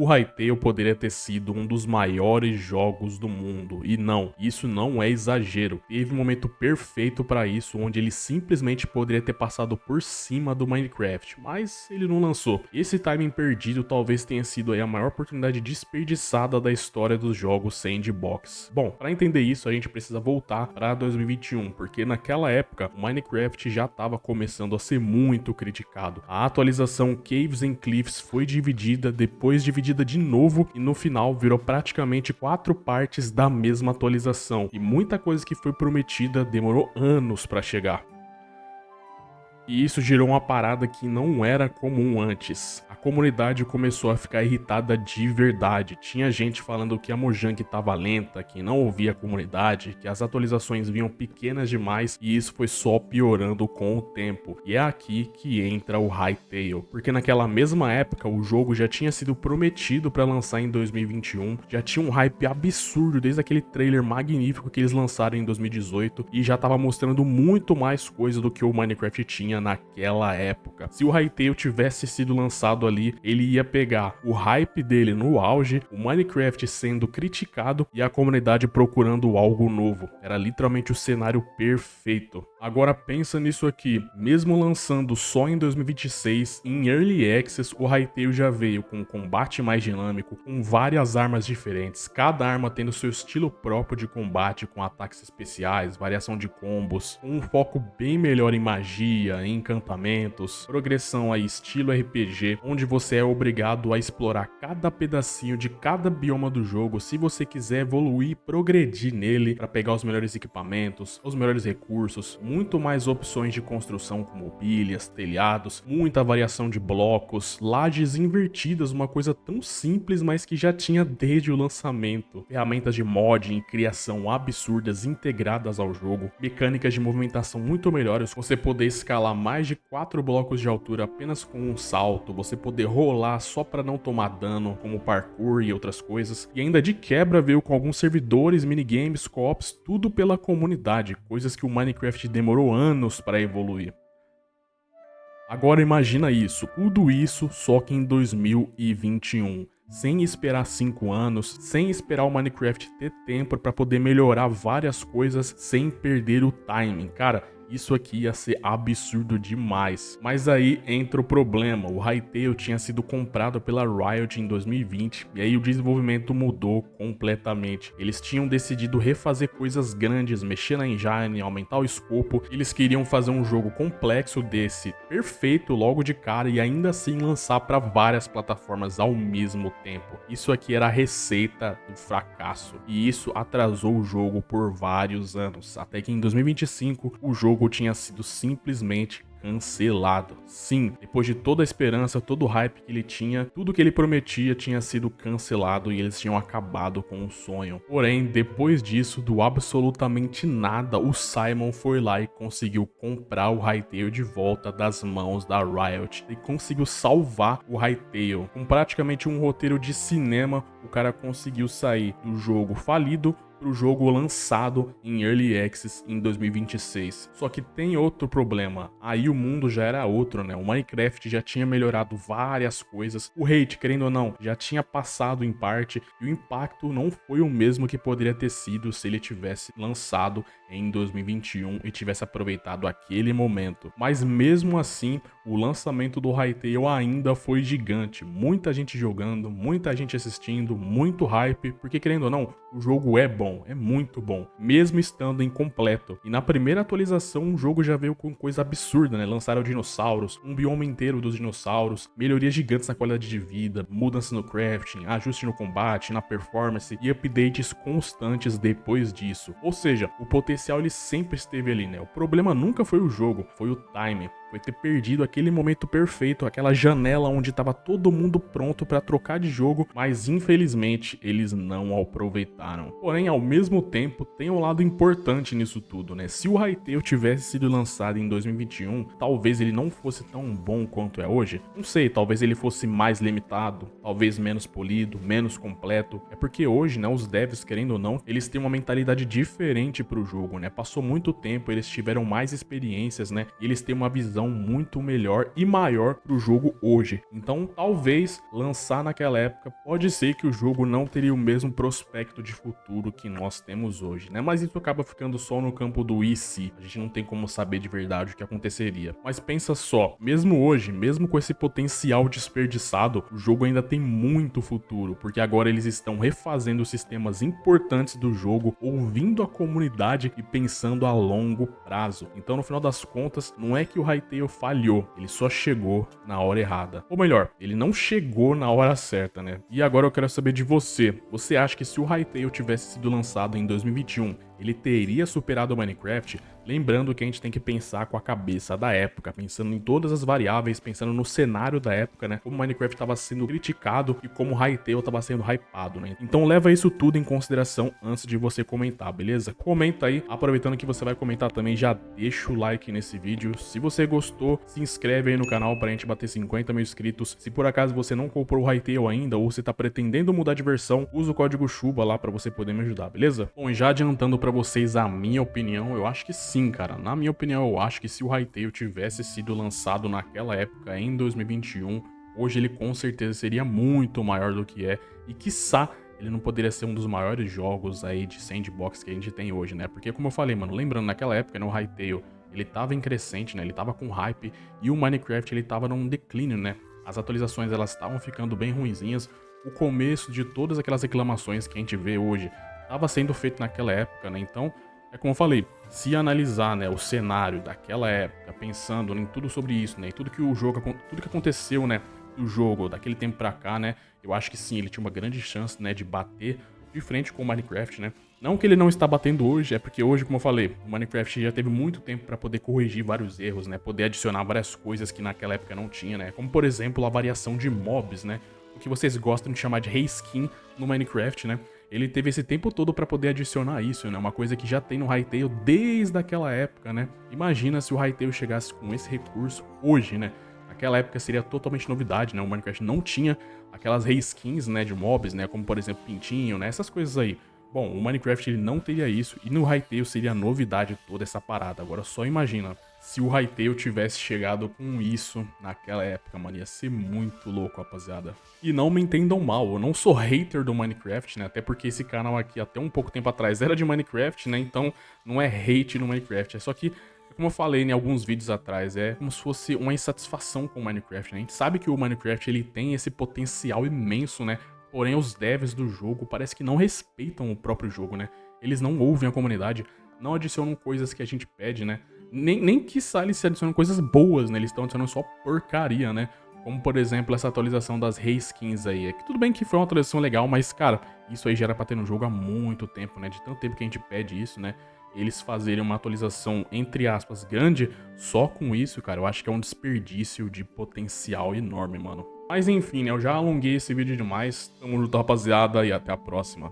o Hytale poderia ter sido um dos maiores jogos do mundo. E não, isso não é exagero. Teve um momento perfeito para isso, onde ele simplesmente poderia ter passado por cima do Minecraft, mas ele não lançou. Esse timing perdido talvez tenha sido aí a maior oportunidade desperdiçada da história dos jogos sandbox. Bom, para entender isso, a gente precisa voltar para 2021, porque naquela época o Minecraft já estava começando a ser muito criticado. A atualização Caves and Cliffs foi dividida, depois dividida de novo e no final virou praticamente 4 partes da mesma atualização. E muita coisa que foi prometida demorou anos para chegar. E isso gerou uma parada que não era comum antes. A comunidade começou a ficar irritada de verdade. Tinha gente falando que a Mojang estava lenta, que não ouvia a comunidade, que as atualizações vinham pequenas demais e isso foi só piorando com o tempo. E é aqui que entra o Hytale, porque naquela mesma época o jogo já tinha sido prometido para lançar em 2021, já tinha um hype absurdo desde aquele trailer magnífico que eles lançaram em 2018 e já estava mostrando muito mais coisa do que o Minecraft tinha naquela época. Se o Hytale tivesse sido lançado ali, ele ia pegar o hype dele no auge, o Minecraft sendo criticado e a comunidade procurando algo novo. Era literalmente o cenário perfeito. Agora pensa nisso aqui, mesmo lançando só em 2026, em Early Access, o Hytale já veio com um combate mais dinâmico, com várias armas diferentes, cada arma tendo seu estilo próprio de combate, com ataques especiais, variação de combos, com um foco bem melhor em magia, em encantamentos, progressão aí estilo RPG, onde você é obrigado a explorar cada pedacinho de cada bioma do jogo se você quiser evoluir e progredir nele para pegar os melhores equipamentos, os melhores recursos, muito mais opções de construção com mobílias, telhados, muita variação de blocos, lajes invertidas, uma coisa tão simples, mas que já tinha desde o lançamento, ferramentas de mod e criação absurdas integradas ao jogo, mecânicas de movimentação muito melhores, você poder escalar mais de 4 blocos de altura apenas com um salto, você poder rolar só para não tomar dano, como parkour e outras coisas, e ainda de quebra veio com alguns servidores, minigames, co-ops, tudo pela comunidade, coisas que o Minecraft demorou anos para evoluir. Agora imagina isso, tudo isso só que em 2021. Sem esperar 5 anos, sem esperar o Minecraft ter tempo para poder melhorar várias coisas sem perder o timing. Cara, isso aqui ia ser absurdo demais. Mas aí entra o problema, o Hytale tinha sido comprado pela Riot em 2020 e aí o desenvolvimento mudou completamente. Eles tinham decidido refazer coisas grandes, mexer na engine, aumentar o escopo. Eles queriam fazer um jogo complexo desse, perfeito logo de cara e ainda assim lançar para várias plataformas ao mesmo tempo. Isso aqui era a receita do fracasso e isso atrasou o jogo por vários anos, até que em 2025 o jogo tinha sido simplesmente cancelado. Sim, depois de toda a esperança, todo o hype que ele tinha, tudo que ele prometia tinha sido cancelado e eles tinham acabado com o sonho. Porém, depois disso, do absolutamente nada, o Simon foi lá e conseguiu comprar o Hytale de volta das mãos da Riot e conseguiu salvar o Hytale. Com praticamente um roteiro de cinema, o cara conseguiu sair do jogo falido para o jogo lançado em Early Access em 2026. Só que tem outro problema, aí o mundo já era outro, né? O Minecraft já tinha melhorado várias coisas, o hate, querendo ou não, já tinha passado em parte e o impacto não foi o mesmo que poderia ter sido se ele tivesse lançado em 2021 e tivesse aproveitado aquele momento. Mas mesmo assim, o lançamento do Hytale ainda foi gigante, muita gente jogando, muita gente assistindo, muito hype, porque querendo ou não, o jogo é bom, é muito bom, mesmo estando incompleto. E na primeira atualização o jogo já veio com coisa absurda, né? Lançaram dinossauros, um bioma inteiro dos dinossauros, melhorias gigantes na qualidade de vida, mudanças no crafting, ajuste no combate, na performance e updates constantes depois disso. Ou seja, o potencial ele sempre esteve ali, né? O problema nunca foi o jogo, foi o timing. Foi ter perdido aquele momento perfeito, aquela janela onde estava todo mundo pronto para trocar de jogo, mas infelizmente eles não aproveitaram. Porém, ao mesmo tempo, tem um lado importante nisso tudo, né? Se o Hytale tivesse sido lançado em 2021, talvez ele não fosse tão bom quanto é hoje. Não sei, talvez ele fosse mais limitado, talvez menos polido, menos completo. É porque hoje, né, os devs, querendo ou não, eles têm uma mentalidade diferente pro jogo, né? Passou muito tempo, eles tiveram mais experiências, né? E eles têm uma visão visão muito melhor e maior pro jogo hoje. Então, talvez lançar naquela época, pode ser que o jogo não teria o mesmo prospecto de futuro que nós temos hoje, né? Mas isso acaba ficando só no campo do e se. A gente não tem como saber de verdade o que aconteceria. Mas pensa só, mesmo hoje, mesmo com esse potencial desperdiçado, o jogo ainda tem muito futuro, porque agora eles estão refazendo sistemas importantes do jogo, ouvindo a comunidade e pensando a longo prazo. Então, no final das contas, não é que o Hytale falhou, ele só chegou na hora errada. Ou melhor, ele não chegou na hora certa, né? E agora eu quero saber de você. Você acha que se o Hytale tivesse sido lançado em 2021, ele teria superado o Minecraft? Lembrando que a gente tem que pensar com a cabeça da época, pensando em todas as variáveis, pensando no cenário da época, né? Como o Minecraft estava sendo criticado e como o Hytale estava sendo hypado, né? Então leva isso tudo em consideração antes de você comentar, beleza? Comenta aí, aproveitando que você vai comentar também, já deixa o like nesse vídeo. Se você gostou, se inscreve aí no canal pra gente bater 50 mil inscritos. Se por acaso você não comprou o Hytale ainda ou você tá pretendendo mudar de versão, usa o código CHUBA lá pra você poder me ajudar, beleza? Bom, e já adiantando pra vocês a minha opinião, eu acho que sim, cara. Na minha opinião, eu acho que se o Hytale tivesse sido lançado naquela época, em 2021, hoje ele com certeza seria muito maior do que é. E quiçá ele não poderia ser um dos maiores jogos aí de sandbox que a gente tem hoje, né? Porque como eu falei, mano, lembrando, naquela época, né, o Hytale, ele tava em crescente, né? Ele tava com hype e o Minecraft, ele tava num declínio, né? As atualizações, elas estavam ficando bem ruinzinhas. O começo de todas aquelas reclamações que a gente vê hoje tava sendo feito naquela época, né? Então, é como eu falei, se analisar, né, o cenário daquela época, pensando em tudo sobre isso, né, e tudo que aconteceu, né, do jogo daquele tempo pra cá, né, eu acho que sim, ele tinha uma grande chance, né, de bater de frente com o Minecraft, né. Não que ele não está batendo hoje, é porque hoje, como eu falei, o Minecraft já teve muito tempo pra poder corrigir vários erros, né, poder adicionar várias coisas que naquela época não tinha, né, como por exemplo a variação de mobs, né, o que vocês gostam de chamar de reskin no Minecraft, né. Ele teve esse tempo todo pra poder adicionar isso, né? Uma coisa que já tem no Hytale desde aquela época, né? Imagina se o Hytale chegasse com esse recurso hoje, né? Naquela época seria totalmente novidade, né? O Minecraft não tinha aquelas reskins, né, de mobs, né? Como, por exemplo, pintinho, né? Essas coisas aí. Bom, o Minecraft ele não teria isso e no Hytale seria novidade toda essa parada. Agora só imagina se o Hytale tivesse chegado com isso naquela época, mano, ia ser muito louco, rapaziada. E não me entendam mal, eu não sou hater do Minecraft, né, até porque esse canal aqui até um pouco tempo atrás era de Minecraft, né, então não é hate no Minecraft, é só que, como eu falei em alguns vídeos atrás, é como se fosse uma insatisfação com o Minecraft, né, a gente sabe que o Minecraft ele tem esse potencial imenso, né, porém os devs do jogo parece que não respeitam o próprio jogo, né, eles não ouvem a comunidade, não adicionam coisas que a gente pede, né, nem quiçá eles se adicionam coisas boas, né? Eles estão adicionando só porcaria, né? Como, por exemplo, essa atualização das reskins aí. É que tudo bem que foi uma atualização legal, mas, cara, isso aí já era pra ter no jogo há muito tempo, né? De tanto tempo que a gente pede isso, né? Eles fazerem uma atualização, entre aspas, grande, só com isso, cara, eu acho que é um desperdício de potencial enorme, mano. Mas enfim, né? Eu já alonguei esse vídeo demais. Tamo junto, rapaziada, e até a próxima.